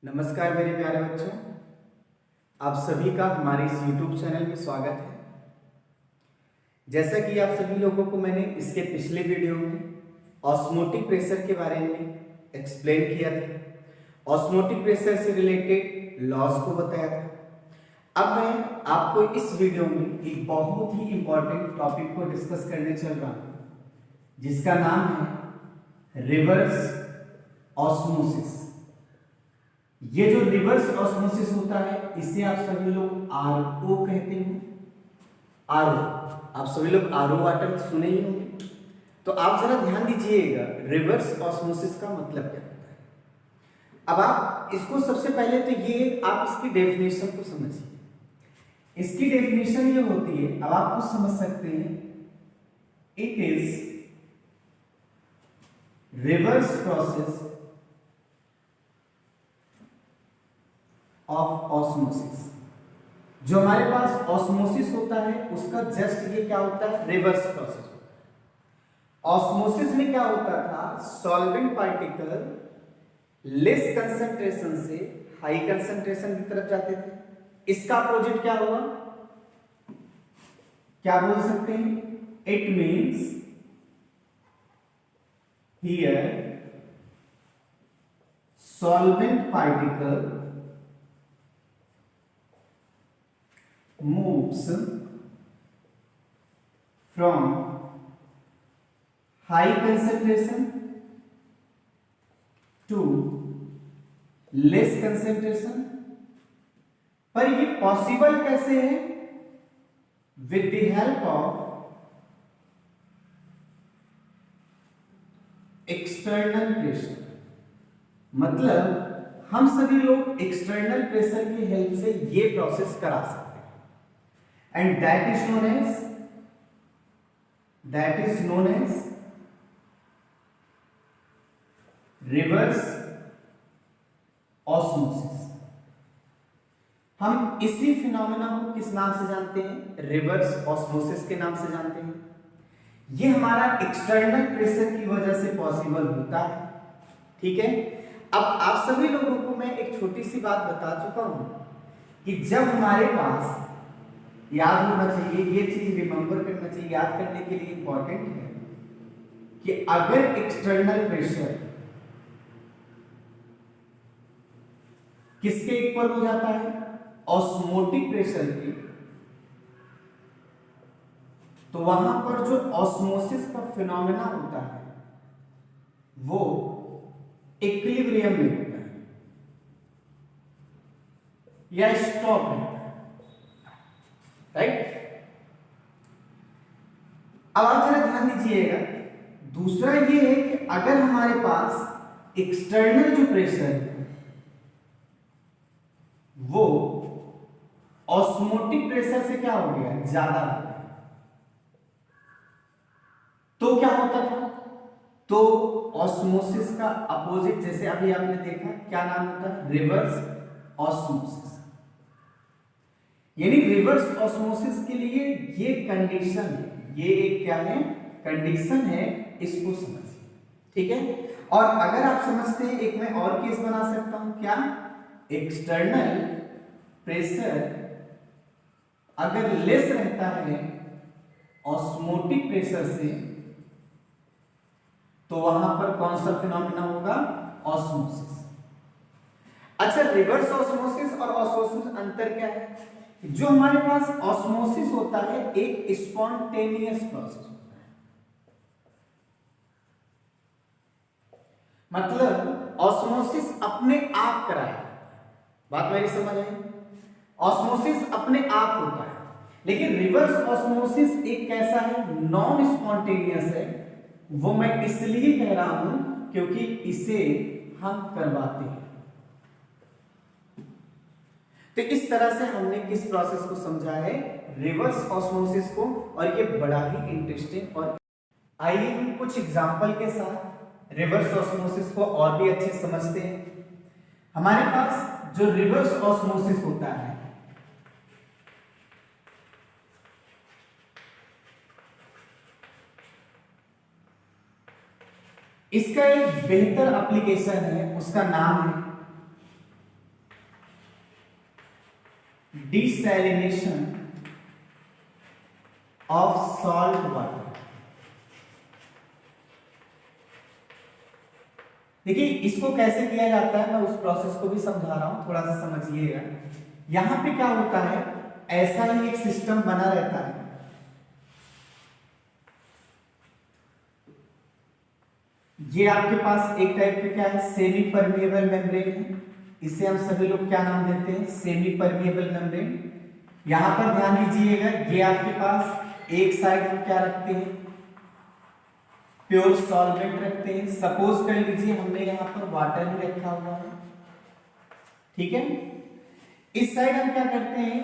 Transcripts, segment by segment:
नमस्कार मेरे प्यारे बच्चों, आप सभी का हमारे इस YouTube चैनल में स्वागत है। जैसा कि आप सभी लोगों को मैंने इसके पिछले वीडियो में ऑस्मोटिक प्रेशर के बारे में एक्सप्लेन किया था, ऑस्मोटिक प्रेशर से रिलेटेड लॉज को बताया था। अब मैं आपको इस वीडियो में एक बहुत ही इंपॉर्टेंट टॉपिक को डिस्कस करने चल रहा हूँ, जिसका नाम है रिवर्स ऑस्मोसिस। ये जो रिवर्स ऑस्मोसिस होता है इसे आप सभी लोग आरओ कहते हैं। आरओ, आप सभी लोग आरओ वाटर सुने ही होंगे। तो आप जरा ध्यान दीजिएगा, रिवर्स ऑस्मोसिस का मतलब क्या होता है। अब आप इसको सबसे पहले तो ये आप इसकी डेफिनेशन को समझिए। इसकी डेफिनेशन ये होती है, अब आप कुछ समझ सकते हैं, it is reverse process of osmosis. जो हमारे पास ऑस्मोसिस होता है उसका जस्ट ये क्या होता है, रिवर्स प्रोसेस होता है। ऑस्मोसिस में क्या होता था, सॉल्वेंट पार्टिकल लेस कंसंट्रेशन से हाई कंसंट्रेशन की तरफ जाते थे। इसका अपोजिट क्या हुआ, क्या बोल सकते हैं, it means here solvent particle moves from high concentration to less concentration। पर ये पॉसिबल कैसे है, with the help of external pressure. मतलब हम सभी लोग एक्सटर्नल प्रेशर की हेल्प से ये प्रोसेस करा सकते हैं, and that is known as reverse osmosis। हम इसी फिनोमेना को किस नाम से जानते हैं, रिवर्स ऑस्मोसिस के नाम से जानते हैं। ये हमारा एक्सटर्नल प्रेशर की वजह से पॉसिबल होता है, ठीक है। अब आप सभी लोगों को मैं एक छोटी सी बात बता चुका हूं कि जब हमारे पास, याद होना चाहिए, ये चीज रिमेंबर करना चाहिए, याद करने के लिए इंपॉर्टेंट है कि अगर एक्सटर्नल प्रेशर किसके इक्वल हो जाता है, ऑस्मोटिक प्रेशर के, तो वहां पर जो ऑस्मोसिस का फिनोमेना होता है वो इक्विलिब्रियम में होता है या स्टॉप है, राइट। अब आप जरा ध्यान दीजिएगा, दूसरा ये है कि अगर हमारे पास एक्सटर्नल जो प्रेशर है वो ऑस्मोटिक प्रेशर से क्या हो गया, ज्यादा हो गया, तो क्या होता था, तो ऑस्मोसिस का अपोजिट, जैसे अभी आपने देखा, क्या नाम होता है, रिवर्स ऑस्मोसिस। यानी रिवर्स ऑस्मोसिस के लिए ये कंडीशन है, ये एक क्या है, कंडीशन है, इसको समझिए, ठीक है। और अगर आप समझते हैं, एक मैं और केस बना सकता हूं, क्या, एक्सटर्नल प्रेशर अगर लेस रहता है ऑस्मोटिक प्रेशर से, तो वहां पर कौन सा फिनोमेना होगा, ऑस्मोसिस। अच्छा, रिवर्स ऑस्मोसिस और ऑस्मोसिस अंतर क्या है, जो हमारे पास ऑस्मोसिस होता है एक स्पॉन्टेनियस प्रोसेस होता है, मतलब ऑस्मोसिस अपने आप कराया, बात मेरी समझ आई, ऑस्मोसिस अपने आप होता है। लेकिन रिवर्स ऑस्मोसिस एक कैसा है, नॉन स्पॉन्टेनियस है। वो मैं इसलिए कह रहा हूं क्योंकि इसे हम करवाते हैं। तो इस तरह से हमने किस प्रोसेस को समझा है, रिवर्स ऑस्मोसिस को, और ये बड़ा ही इंटरेस्टिंग। और आइए हम कुछ एग्जांपल के साथ रिवर्स ऑस्मोसिस को और भी अच्छे समझते हैं। हमारे पास जो रिवर्स ऑस्मोसिस होता है, इसका एक बेहतर एप्लीकेशन है, उसका नाम है डिसैलिनेशन ऑफ सॉल्ट वाटर। देखिए इसको कैसे किया जाता है, मैं उस प्रोसेस को भी समझा रहा हूं, थोड़ा सा समझिएगा। यहां पे क्या होता है, ऐसा ही एक सिस्टम बना रहता है। ये आपके पास एक टाइप का क्या है, सेमी परमिएबल मेम्ब्रेन है। इसे हम सभी लोग क्या नाम देते हैं, सेमी परमिएबल मेम्ब्रेन। यहां पर ध्यान दीजिएगा, ये आपके पास एक साइड हम क्या रखते हैं, प्योर सॉल्वेंट रखते हैं। सपोज कर लीजिए हमने यहां पर वाटर ही रखा हुआ है, ठीक है। इस साइड हम क्या करते हैं,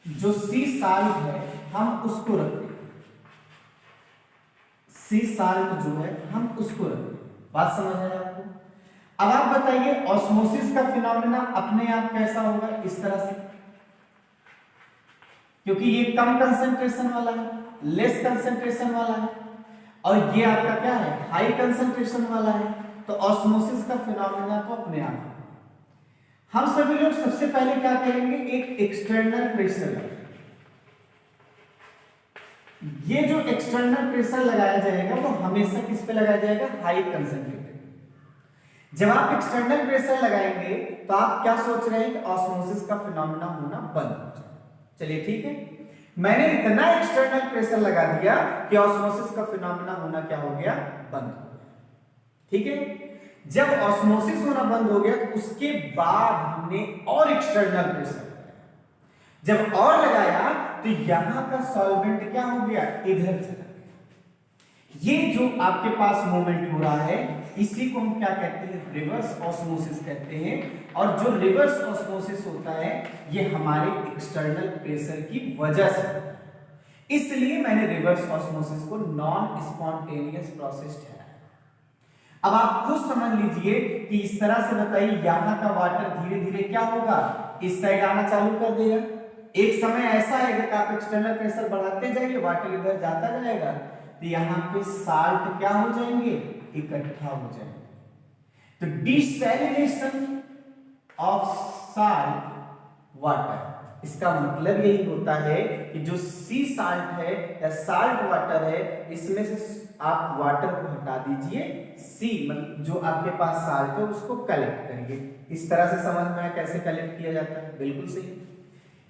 जो सी साल्ट है हम उसको रखते हैं, सी साल्ट जो है हम उसको रखते हैं। बात समझ आए आपको? अब आप बताइए ऑस्मोसिस का फिनोमेना अपने आप कैसा होगा, इस तरह से, क्योंकि ये कम कंसंट्रेशन वाला है, लेस कंसंट्रेशन वाला है, और ये आपका क्या है, हाई कंसंट्रेशन वाला है। तो ऑस्मोसिस का फिनोमेना तो अपने आप। हम सभी लोग सबसे पहले क्या करेंगे, एक एक्सटर्नल प्रेशर लगाएंगे। ये जो एक्सटर्नल प्रेशर लगाया जाएगा वो हमेशा किस पे लगाया जाएगा, हाई कंसंट्रेटेड। जब आप एक्सटर्नल प्रेशर लगाएंगे तो आप क्या सोच रहे हैं कि ऑस्मोसिस का फिनोमेना होना बंद हो जाए। चलिए ठीक है, मैंने इतना एक्सटर्नल प्रेशर लगा दिया कि ऑस्मोसिस का फिनोमेना होना क्या हो गया, बंद हो गया। ठीक है, जब ऑस्मोसिस होना बंद हो गया तो उसके बाद हमने और एक्सटर्नल प्रेशर लगाया। जब और लगाया तो यहां का सॉल्वेंट क्या हो गया, इधर चला गया। ये जो आपके पास मूवमेंट हो रहा है इसी को हम क्या कहते हैं, रिवर्स ऑस्मोसिस कहते हैं। और जो रिवर्स ऑस्मोसिस होता है ये हमारे एक्सटर्नल प्रेशर की वजह से होता है। इसलिए मैंने रिवर्स ऑस्मोसिस को नॉन स्पॉन्टेनियस प्रोसेस ठहराया। अब आप खुद समझ लीजिए कि इस तरह से बताइए, यहां का वाटर धीरे धीरे क्या होगा, इस साइड आना चालू कर देगा। एक समय ऐसा आएगा कि आप एक्सटर्नल प्रेशर बढ़ाते जाइए, वाटर इधर जाता जाएगा, तो यहां पे साल्ट क्या हो जाएंगे, इकट्ठा हो जाएंगे। तो डिसैलिनेशन ऑफ साल्ट वाटर, इसका मतलब यही होता है कि जो सी साल्ट है या साल्ट वाटर है, इसमें से आप वाटर को हटा दीजिए, सी मतलब जो आपके पास साल्ट है उसको कलेक्ट करिए। इस तरह से समझ में आया कैसे कलेक्ट किया जाता है, बिल्कुल सही।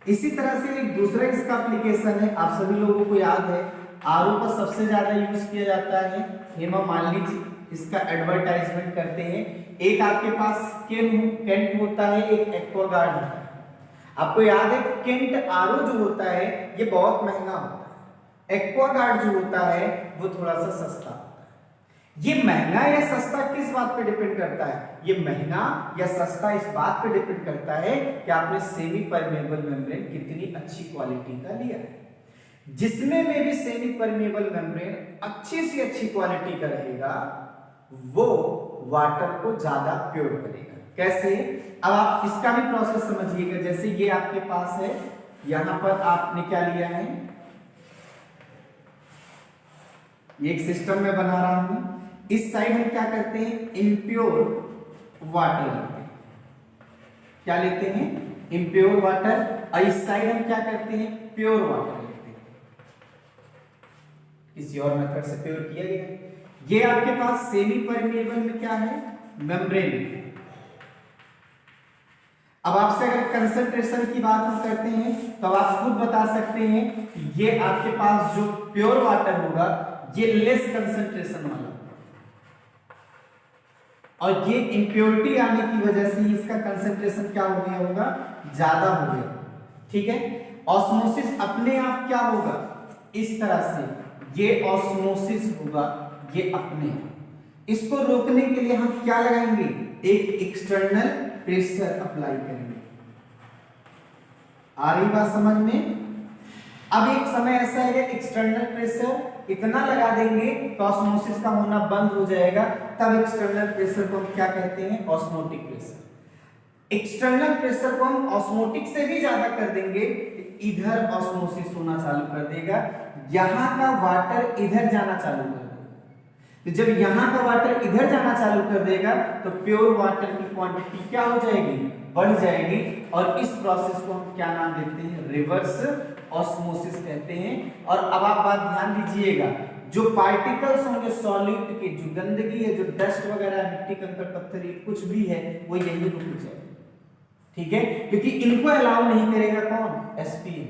इसी तरह से एक दूसरा इसका एप्लीकेशन है, आप सभी लोगों को याद है, आरओ का सबसे ज्यादा यूज किया जाता है। हेमा मालिनी जी इसका एडवर्टाइजमेंट करते हैं। एक आपके पास केंट होता है, एक एक्वागार्ड होता है। आपको याद है केंट आरओ जो होता है ये बहुत महंगा होता है, एक्वागार्ड जो होता है वो थोड़ा सा सस्ता होता है। ये महंगा या सस्ता किस बात पे डिपेंड करता है, ये महंगा या सस्ता इस बात पे डिपेंड करता है कि आपने सेमी परमेबल मेम्ब्रेन कितनी अच्छी क्वालिटी का लिया है। जिसमें में भी सेमी परमेबल मेम्ब्रेन अच्छी से अच्छी क्वालिटी का रहेगा वो वाटर को ज्यादा प्योर करेगा। कैसे, अब आप इसका भी प्रोसेस समझिएगा। जैसे ये आपके पास है, यहां पर आपने क्या लिया है, एक सिस्टम में बना रहा हूं। इस साइड हम क्या करते हैं, इम्प्योर वाटर लेते हैं। क्या लेते हैं, इम्प्योर वाटर। और इस साइड हम क्या करते हैं, प्योर वाटर लेते हैं। किसी और मेथड से प्योर किया गया। ये आपके पास सेमी परमेबल में क्या है, मेम्ब्रेन। अब आपसे अगर कंसंट्रेशन की बात हम करते हैं तो आप खुद बता सकते हैं कि ये आपके पास जो प्योर वाटर होगा ये लेस कंसंट्रेशन वाला, और ये इंप्योरिटी आने की वजह से इसका कंसंट्रेशन क्या हो गया होगा, ज्यादा हो गया। ठीक है, ऑस्मोसिस अपने आप क्या होगा, इस तरह से ये ऑस्मोसिस होगा, ये अपने। इसको रोकने के लिए हम क्या लगाएंगे, एक एक्सटर्नल प्रेशर अप्लाई करेंगे। आ रही बात समझ में? अब एक समय ऐसा है एक्सटर्नल प्रेशर इतना लगा देंगे तो ऑस्मोसिस का होना बंद हो जाएगा। तब एक्सटर्नल प्रेशर को हम क्या कहते हैं, ऑस्मोटिक प्रेशर। एक्सटर्नल प्रेशर को हम ऑस्मोटिक से भी ज्यादा कर देंगे, इधर ऑस्मोसिस होना चालू कर देगा, यहां का वाटर इधर जाना चालू कर देगा। तो जब यहां का वाटर इधर जाना चालू कर देगा तो प्योर वाटर की क्वांटिटी क्या हो जाएगी, बढ़ जाएगी। और इस प्रोसेस को हम क्या नाम देते हैं, रिवर्स ऑस्मोसिस कहते हैं। और अब आप बात ध्यान दीजिएगा, जो पार्टिकल्स होंगे सॉलिड के, जो गंदगी है, जो डस्ट वगैरह, मिट्टी कंकड़ पत्थर ये कुछ भी है, वो यही रुक जाएगा, ठीक है, क्योंकि इनको अलाउ नहीं करेगा कौन, एसपीएम।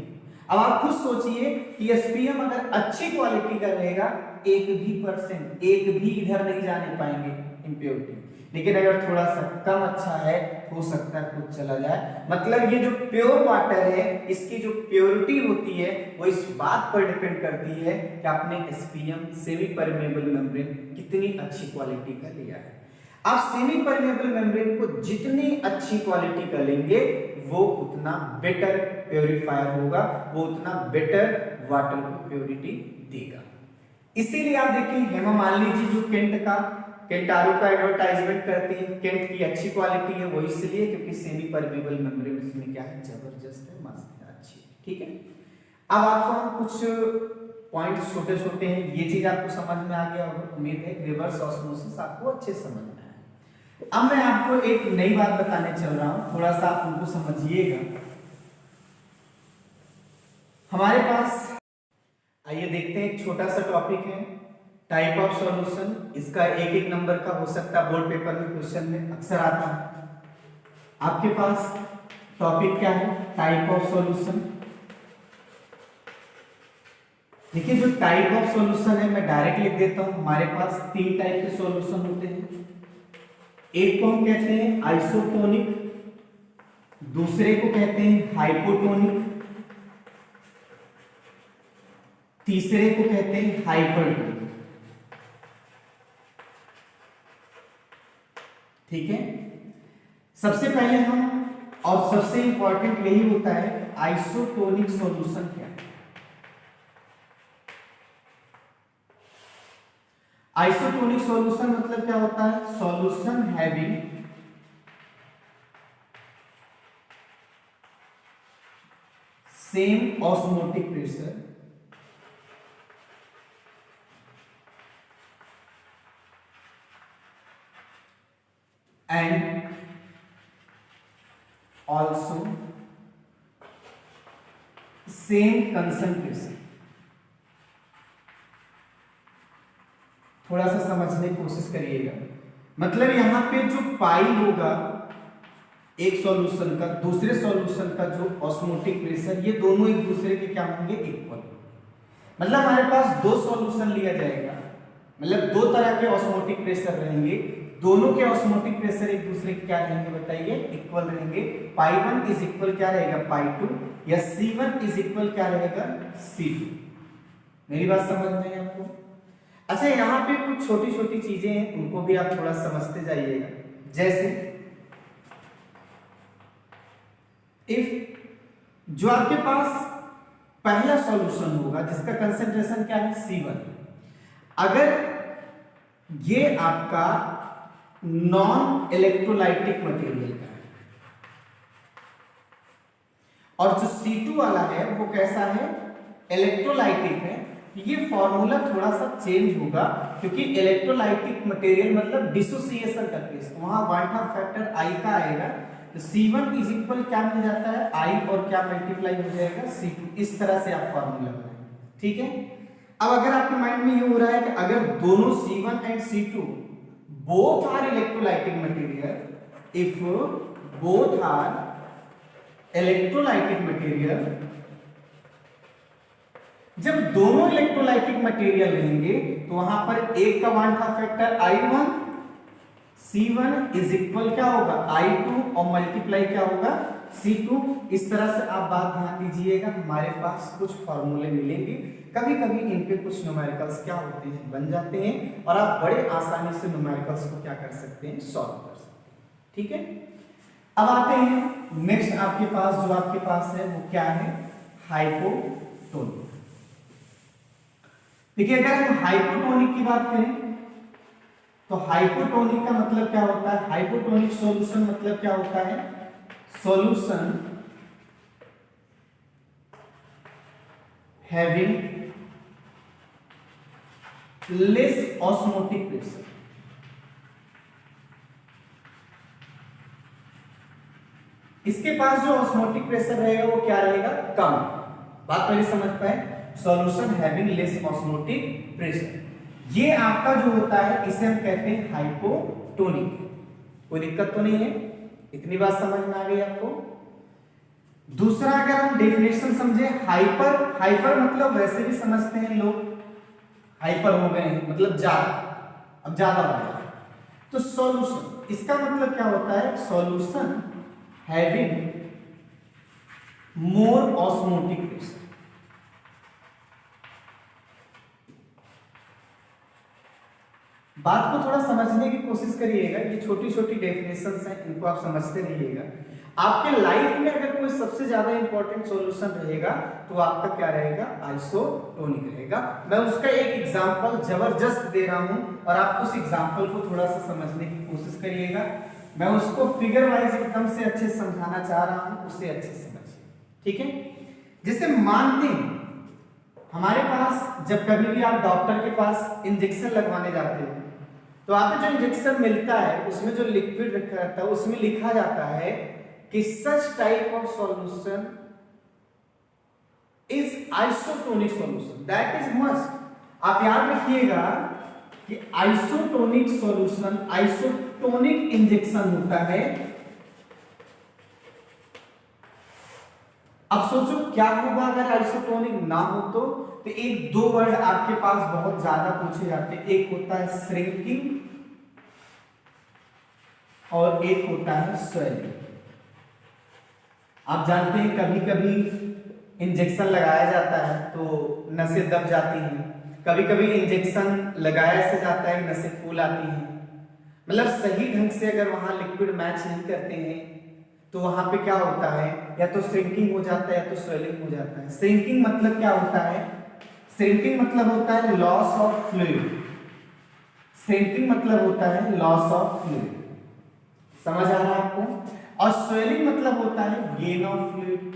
अब आप खुद सोचिए कि एसपीएम अगर अच्छी क्वालिटी का रहेगा, 1% एक भी इधर नहीं जाने पाएंगे इम्प्योरिटी, लेकिन अगर थोड़ा सा कम अच्छा है, हो सकता है कुछ चला जाए। मतलब ये जो प्योर वाटर है, इसकी जो प्योरिटी होती है वो इस बात पर डिपेंड करती है कि आपने एसपीएम सेमी परमेबल मेम्ब्रेन कितनी अच्छी क्वालिटी का लिया है। आप सेमी परमेबल मेम्ब्रेन को जितनी अच्छी क्वालिटी का लेंगे, वो उतना बेटर प्योरीफायर होगा, वो उतना बेटर वाटर को प्योरिटी देगा। इसीलिए आप देखिए, हेमा मालिनी जी जो केंटारो का एडवर्टाइजमेंट करती है, केंट की अच्छी क्वालिटी है, वो इसलिए क्योंकि सेमी परमेबल मेम्ब्रेन उसमें क्या है, जबरदस्त है, मस्त है, अच्छी है, ठीक है। अब आपको हम कुछ पॉइंट्स छोटे छोटे हैं, ये चीज आपको समझ में आ गया होगा, उम्मीद है रिवर्स ऑस्मोसिस आपको अच्छे समझ में आया। अब मैं आपको एक नई बात बताने चल रहा हूं, थोड़ा सा आप उनको समझिएगा। हमारे पास आइए देखते हैं, एक छोटा सा टॉपिक है, टाइप ऑफ सॉल्यूशन। इसका एक एक नंबर का हो सकता है, बोर्ड पेपर में क्वेश्चन में अक्सर आता है। आपके पास टॉपिक क्या है, टाइप ऑफ सॉल्यूशन। देखिए, जो टाइप ऑफ सॉल्यूशन है मैं डायरेक्ट लिख देता हूं। हमारे पास 3 टाइप के सॉल्यूशन होते हैं। एक को हम कहते हैं आइसोटोनिक, दूसरे को कहते हैं हाइपोटोनिक, तीसरे को कहते हैं हाइपरटोनिक, ठीक है। सबसे पहले हम, और सबसे इंपॉर्टेंट यही होता है, आइसोटोनिक सॉल्यूशन क्या है। आइसोटोनिक सॉल्यूशन मतलब क्या होता है, solution having same osmotic pressure and also same concentration। थोड़ा सा समझने की कोशिश करिएगा। मतलब यहां पे जो पाई होगा एक सॉल्यूशन का, दूसरे सॉल्यूशन का जो ऑस्मोटिक प्रेशर, ये दोनों एक दूसरे के क्या होंगे, इक्वल। मतलब हमारे पास 2 सॉल्यूशन लिया जाएगा, मतलब 2 तरह के ऑस्मोटिक प्रेशर रहेंगे, दोनों के ऑस्मोटिक प्रेशर एक दूसरे के क्या रहेंगे बताइए, इक्वल रहेंगे। पाई 1 इज इक्वल क्या रहेगा, पाई 2, या C1 इज इक्वल क्या रहेगा, C2। मेरी बात समझ में है आपको? अच्छा, यहाँ पे कुछ छोटी छोटी चीजें हैं, उनको भी आप थोड़ा समझते जाइएगा। जैसे इफ जो आपके पास पहला सॉल्यूशन होगा जिसका कंसेंट्रेशन क्या है, C1, अगर ये आपका नॉन इलेक्ट्रोलाइटिक मटेरियल का है, और जो C2 वाला है वो कैसा है, इलेक्ट्रोलाइटिक है, ये फॉर्मूला थोड़ा सा चेंज होगा, क्योंकि इलेक्ट्रोलाइटिक मटेरियल मतलब डिसोसिएशन का केस, वहां क्वांटम फैक्टर I का आएगा, तो C1 इज इक्वल क्या मिल जाता है, I, और क्या मल्टीप्लाई हो जाएगा, C2। इस तरह से आप फॉर्मूला बनाएंगे, ठीक है। अब अगर आपके माइंड में ये हो रहा है कि अगर दोनों C1 and C2 both are electrolytic material, if both are electrolytic material, जब दोनों इलेक्ट्रोलाइटिक मटेरियल रहेंगे तो वहां पर एक का quantum factor I1, C1 is equal क्या होगा, I2, और मल्टीप्लाई क्या होगा, C2। इस तरह से आप बात ध्यान दीजिएगा। हमारे पास कुछ फॉर्मूले मिलेंगे, कभी कभी इन पे कुछ न्यूमेरिकल्स क्या होते हैं, बन जाते हैं, और आप बड़े आसानी से न्यूमेरिकल्स को क्या कर सकते हैं, सॉल्व कर सकते हैं, ठीक है। अब आते हैं नेक्स्ट, आपके पास जो आपके पास है वो क्या है, हाइपोटोनिक। देखिए, अगर हम हाइपोटोनिक की बात करें तो हाइपोटोनिक का मतलब क्या होता है, हाइपोटोनिक सॉल्यूशन मतलब क्या होता है, solution having less osmotic pressure. इसके पास जो ऑस्मोटिक प्रेशर रहेगा वो क्या रहेगा, कम। बात पहले समझ पाए, solution having less osmotic pressure, ये आपका जो होता है इसे हम कहते हैं हाइपोटोनिक। कोई दिक्कत तो नहीं है, इतनी बात समझ में आ गई आपको। दूसरा अगर हम डेफिनेशन समझे, हाइपर, हाइपर मतलब वैसे भी समझते हैं लोग, हाइपर हो गए हैं मतलब ज्यादा, अब ज्यादा हो गया। तो सॉल्यूशन, इसका मतलब क्या होता है, solution having more osmotic pressure. बात को थोड़ा समझने की कोशिश करिएगा, ये छोटी छोटी डेफिनेशंस हैं, इनको आप समझते रहिएगा। आपके लाइफ में अगर कोई सबसे ज्यादा इंपॉर्टेंट सॉल्यूशन रहेगा तो आपका क्या रहेगा, आइसोटोनिक रहेगा। मैं उसका एक एग्जांपल जबरदस्त दे रहा हूं और आप उस एग्जांपल को थोड़ा सा समझने की कोशिश करिएगा। मैं उसको फिगर वाइज एकदम से अच्छे से समझाना चाह रहा हूं, उसे अच्छे से समझिए, ठीक है। जैसे मानते हैं हमारे पास जब कभी भी आप डॉक्टर के पास इंजेक्शन लगवाने जाते हैं तो आपको जो इंजेक्शन मिलता है उसमें जो लिक्विड रखा रहता है उसमें लिखा जाता है कि such type of solution is isotonic solution, that is must. आप याद रखिएगा कि आइसोटोनिक सॉल्यूशन, आइसोटोनिक इंजेक्शन होता है। अब सोचो क्या होगा अगर आइसोटोनिक ना हो तो एक दो वर्ड आपके पास बहुत ज्यादा पूछे जाते हैं, एक होता है श्रिंकिंग और एक होता है स्वेलिंग। आप जानते हैं कभी कभी इंजेक्शन लगाया जाता है तो नसें दब जाती हैं, कभी कभी इंजेक्शन लगाया से जाता है नसें फूल आती हैं। मतलब सही ढंग से अगर वहां लिक्विड मैच नहीं करते हैं तो वहां पे क्या होता है, या तो श्रिंकिंग हो जाता है या तो स्वेलिंग हो जाता है। श्रिंकिंग मतलब क्या होता है, श्रिंकिंग मतलब होता है लॉस ऑफ फ्लूइड, श्रिंकिंग मतलब होता है लॉस ऑफ फ्लूइड, समझ आ रहा है आपको। और स्वेलिंग मतलब होता है गेन ऑफ फ्लूइड।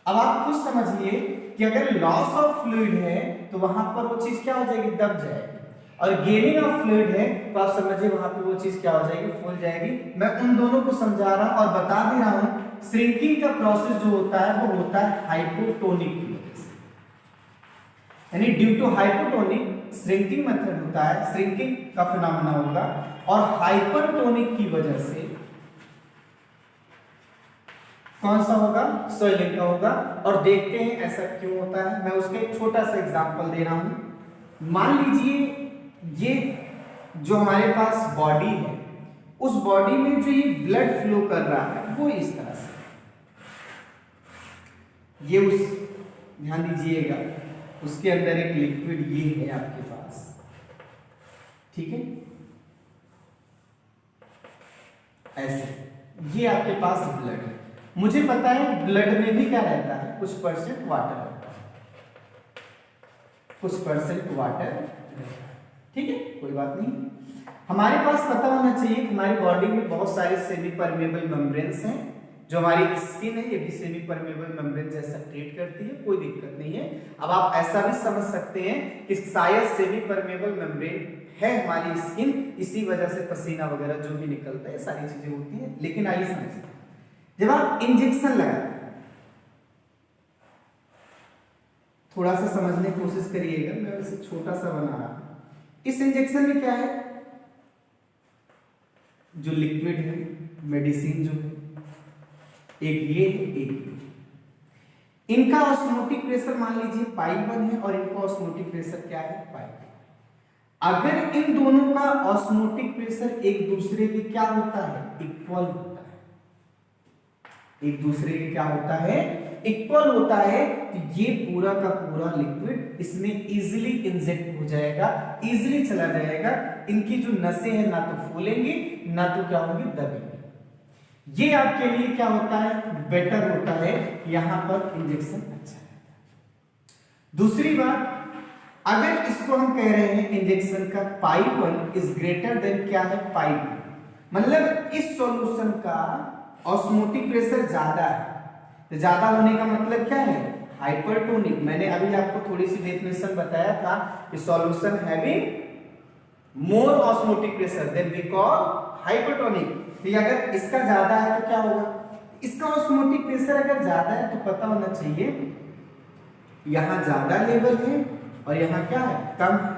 अब आप खुद समझिए कि अगर लॉस ऑफ फ्लूइड है तो वहां पर वो चीज क्या हो जाएगी, दब जाएगी, और गेनिंग ऑफ फ्लूइड है तो आप समझिए वहां पे वो चीज क्या हो जाएगी, फूल जाएगी। मैं उन दोनों को समझा रहा हूं और बता दे रहा हूं, श्रिंकिंग का प्रोसेस जो होता है वो होता है हाइपोटोनिक की वजह से, यानी due to hypotonic shrinking method होता है, श्रिंकिंग का फिनोमेना होगा, और हाइपरटोनिक की वजह से कौन सा होगा, स्वेलिंग का होगा। और देखते हैं ऐसा क्यों होता है। मैं उसका एक छोटा सा एग्जांपल दे रहा हूं। मान लीजिए ये जो हमारे पास बॉडी है, उस बॉडी में जो ये ब्लड फ्लो कर रहा है वो इस तरह से, ये उस, ध्यान दीजिएगा, उसके अंदर एक लिक्विड ये है आपके पास, ठीक है, ऐसे ये आपके पास ब्लड है। मुझे पता है ब्लड में भी क्या रहता है, कुछ परसेंट वाटर रहता है, कुछ परसेंट वाटर रहता है, ठीक है, कोई बात नहीं। हमारे पास पता होना चाहिए हमारी बॉडी में बहुत सारे सेमी परमेबल मेम्ब्रेन्स हैं। जो हमारी स्किन है ये भी सेमी परमेबल मेम्ब्रेन जैसा ट्रीट करती है, कोई दिक्कत नहीं है। अब आप ऐसा भी समझ सकते हैं कि शायद सेमी परमेबल मेम्ब्रेन है हमारी स्किन, इसी वजह से पसीना वगैरह जो भी निकलता है सारी चीजें होती हैं। लेकिन आइए समझते हैं, जब आप इंजेक्शन लगाते हैं, थोड़ा सा समझने की कोशिश करिएगा, मैं वैसे छोटा सा बना रहा हूं। इस इंजेक्शन में क्या है, जो लिक्विड है, मेडिसिन जो है, एक ये है, एक ये। इनका ऑस्मोटिक प्रेशर मान लीजिए π1 है और इनका ऑस्मोटिक प्रेशर क्या है, π2। अगर इन दोनों का ऑस्मोटिक प्रेशर एक दूसरे के क्या होता है, इक्वल होता है, एक दूसरे के क्या होता है, इक्वल होता है, तो ये पूरा का पूरा लिक्विड इसमें इजीली इंजेक्ट हो जाएगा, इजीली चला जाएगा। इनकी जो नसें हैं ना तो फूलेंगी ना तो क्या होगी, दबेंगी। ये आपके लिए क्या होता है, बेटर होता है, यहां पर इंजेक्शन अच्छा है। दूसरी बात, अगर इसको हम कह रहे हैं इंजेक्शन का π1 इज ग्रेटर देन क्या है, π2, मतलब इस सॉल्यूशन का ऑस्मोटिक प्रेशर ज्यादा है, तो ज्यादा होने का मतलब क्या है, हाइपरटोनिक। मैंने अभी आपको थोड़ी सी डेफिनेशन बताया था कि solution having more osmotic pressure than we call hypertonic. तो अगर इसका ज्यादा है तो क्या होगा, इसका ऑस्मोटिक प्रेशर अगर ज्यादा है तो पता होना चाहिए यहां ज्यादा लेवल है और यहां क्या है, कम है,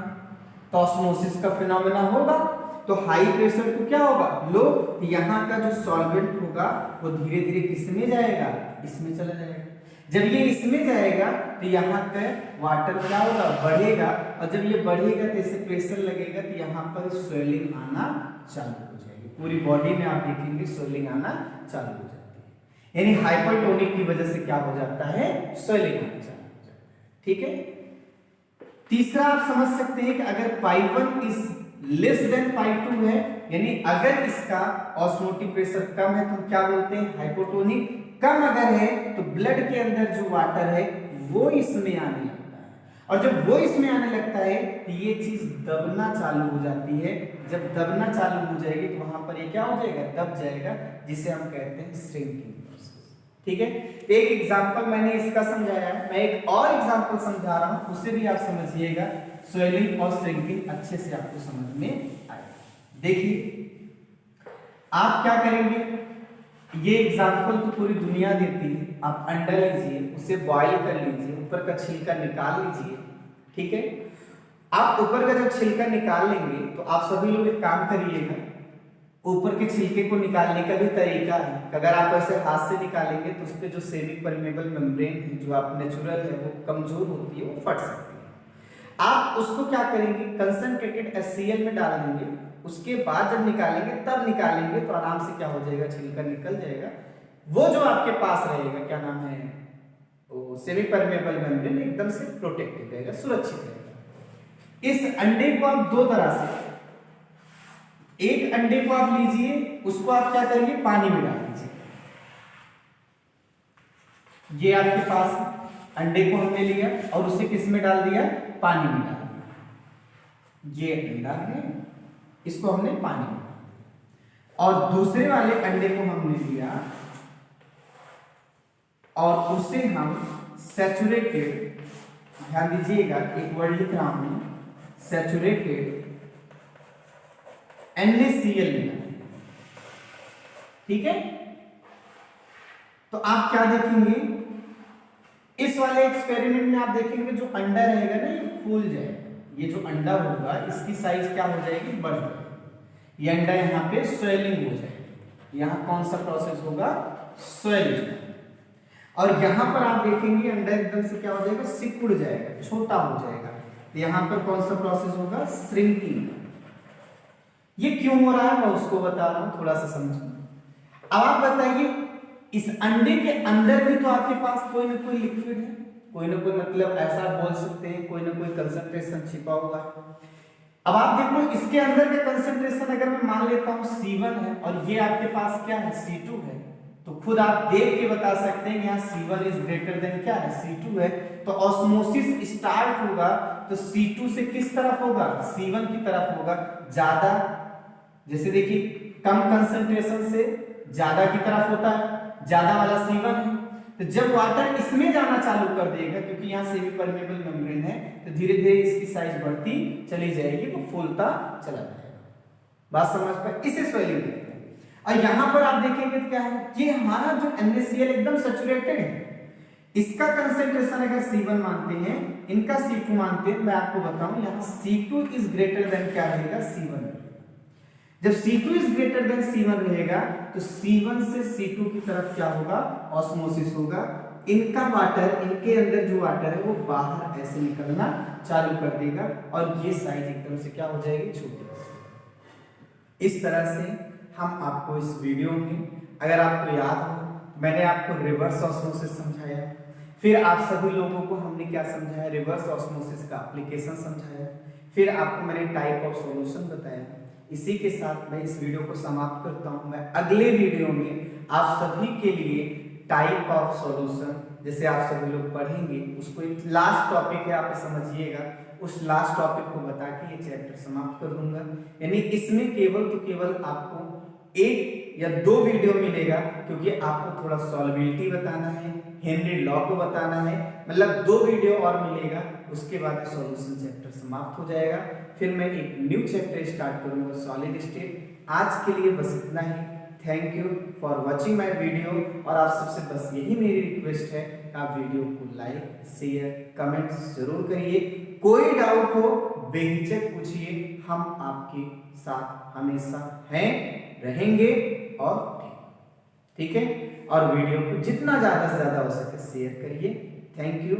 तो ऑस्मोसिस का फिनोमेना होगा। तो हाई प्रेशर को क्या होगा, लो, यहाँ का जो सॉल्वेंट होगा वो धीरे धीरे किसमें जाएगा, इसमें चला जाएगा। जब ये इसमें जाएगा तो यहाँ पे वाटर क्या होगा, बढ़ेगा, और जब ये बढ़ेगा तो इससे प्रेशर लगेगा तो यहाँ पर स्वेलिंग आना चालू हो जाएगी। पूरी बॉडी में आप देखेंगे स्वेलिंग आना चालू हो जाती है, यानी हाइपरटोनिक की वजह से क्या हो जाता है, स्वेलिंग आना चालू हो जाता है। ठीक है। तीसरा आप समझ सकते हैं कि अगर π1 इज लेस देन π2 है, यानी अगर इसका ऑस्मोटिक प्रेशर कम है तो क्या बोलते हैं, हाइपोटोनिक। कम अगर है तो ब्लड के अंदर जो वाटर है वो इसमें आने लगता है, और जब वो इसमें आने लगता है तो ये चीज दबना चालू हो जाती है। जब दबना चालू हो जाएगी तो वहां पर ये क्या हो जाएगा, दब जाएगा, जिसे हम कहते हैं श्रिंकिंग प्रोसेस। ठीक है। एक एग्जांपल मैंने इसका समझाया है, मैं एक और एग्जांपल समझा रहा हूं, उसे भी आप समझिएगा, स्वेलिंग और श्रिंकिंग अच्छे से आपको समझ में आएगा। देखिए आप क्या करेंगे, ये एग्जांपल तो पूरी दुनिया देती है, आप अंडा लीजिए, उसे बॉईल कर लीजिए, ऊपर का छिलका निकाल लीजिए। ठीक है। आप ऊपर का जब छिलका निकाल लेंगे तो आप सभी लोग एक काम करिएगा, ऊपर के छिलके को निकालने का भी तरीका है। अगर आप ऐसे हाथ से निकालेंगे तो उस पर जो सेमी परमेबल मेम्ब्रेन है, जो आप नेचुरल है, वो कमजोर होती है, वो फट सकती है। आप उसको क्या करेंगे, कंसंट्रेटेड HCl में डाल देंगे, उसके बाद जब निकालेंगे तब निकालेंगे तो आराम से क्या हो जाएगा, छिलका निकल जाएगा। वो जो आपके पास रहेगा, क्या नाम है, वो सेमी परमेबल मेम्ब्रेन एकदम से प्रोटेक्टेड रहेगा, सुरक्षित रहेगा। इस अंडे को आप दो तरह से, एक अंडे को आप लीजिए, उसको आप क्या करिए, पानी में डाल दीजिए। ये आपके पास अंडे को हमने लिया और उसे किस में डाल दिया, पानी में डाल दिया। ये अंडा है, इसको हमने पानी में डाल दिया, और दूसरे वाले अंडे को हमने लिया और उसे हम सैचुरेटेड, ध्यान दीजिएगा एक वर्ड लिख रहा हूं, सैचुरेटेड NaCl में। ठीक है। तो आप क्या देखेंगे, इस वाले एक्सपेरिमेंट में आप देखेंगे जो अंडा रहेगा ना, ये फूल जाएगा। ये जो अंडा होगा इसकी साइज क्या हो जाएगी, बढ़ जाएगी। ये अंडा यहाँ पे स्वेलिंग हो जाएगी। यहाँ कौन सा प्रोसेस होगा, स्वेलिंग। और यहाँ पर आप देखेंगे अंडा एकदम से क्या हो जाएगा, सिकुड़ जाएगा, छोटा हो जाएगा। तो यहाँ पर कौन सा प्रोसेस होगा, श्रिंकिंग। ये क्यों हो रहा है मैं उसको बता रहा हूं, थोड़ा सा समझो। अब आप बताइए, इस अंडे के अंदर भी तो आपके पास कोई ना कोई लिक्विड है, कोई ना कोई, मतलब ऐसा बोल सकते हैं कोई ना कोई कंसंट्रेशन छिपा हुआ है। अब आप देखो इसके अंदर का कंसंट्रेशन अगर मैं मान लेता हूं C1 है और ये आपके पास क्या है, C2 है, तो खुद आप देख के बता सकते हैं यहाँ C1 इज ग्रेटर देन क्या है, C2 है। तो ऑस्मोसिस स्टार्ट होगा तो C2 से किस तरफ होगा, C1 की तरफ होगा, ज्यादा। जैसे देखिए कम कंसंट्रेशन से ज्यादा की तरफ होता है, ज्यादा वाला C1 है। तो जब वाटर इसमें जाना चालू कर देगा, क्योंकि यहाँ सेमी परमेबल मेम्ब्रेन है, तो धीरे धीरे इसकी साइज बढ़ती चली जाएगी, वो फूलता चला जाएगा। बात समझ पाए, इसे स्वेलिंग कहते हैं। और यहाँ पर आप देखेंगे तो क्या है, ये हमारा जो NaCl एकदम सैचुरेटेड है, इसका कंसंट्रेशन अगर C1 मानते हैं, इनका C2 मानते हैं, मैं आपको बताऊं यहाँ C2 इज ग्रेटर देन क्या रहेगा, C1। जब C2 is greater than C1 रहेगा तो C1 से C2 की तरफ क्या होगा, ऑस्मोसिस होगा। इनका वाटर, इनके अंदर जो वाटर है वो बाहर ऐसे निकलना चालू कर देगा और ये साइज एकदम से क्या हो जाएगी, छोटी। इस तरह से हम आपको इस वीडियो में, अगर आपको याद हो, मैंने आपको रिवर्स ऑस्मोसिस समझाया, फिर आप सभी लोगों को हमने क्या समझाया, रिवर्स ऑस्मोसिस का एप्लीकेशन समझाया, फिर आपको मैंने टाइप ऑफ सॉल्यूशन बताया। इसी के साथ मैं इस वीडियो को समाप्त करता हूं। मैं अगले वीडियो में आप सभी के लिए टाइप ऑफ सॉल्यूशन, जैसे आप सभी लोग पढ़ेंगे, उसको एक लास्ट टॉपिक है, आप समझिएगा, उस लास्ट टॉपिक को बता के ये चैप्टर समाप्त कर दूंगा। यानी इसमें केवल तो केवल आपको 1 या 2 वीडियो मिलेगा, क्योंकि आपको थोड़ा सॉल्वेबिलिटी बताना है, हेनरी लॉ को बताना है। मतलब 2 वीडियो और मिलेगा, उसके बाद सॉल्यूशन चैप्टर समाप्त हो जाएगा। फिर मैं एक न्यू चैप्टर स्टार्ट करूंगा, सॉलिड स्टेट। आज के लिए बस इतना ही। Thank you for watching my video. और आप सबसे बस यही मेरी रिक्वेस्ट है कि आप वीडियो को लाइक, शेयर, कमेंट्स जरूर करिए। कोई डाउट हो बेहिचक पूछिए, हम आपके साथ हमेशा हैं, रहेंगे। और ठीक है, और वीडियो को जितना ज्यादा से ज्यादा हो सके शेयर करिए। Thank you.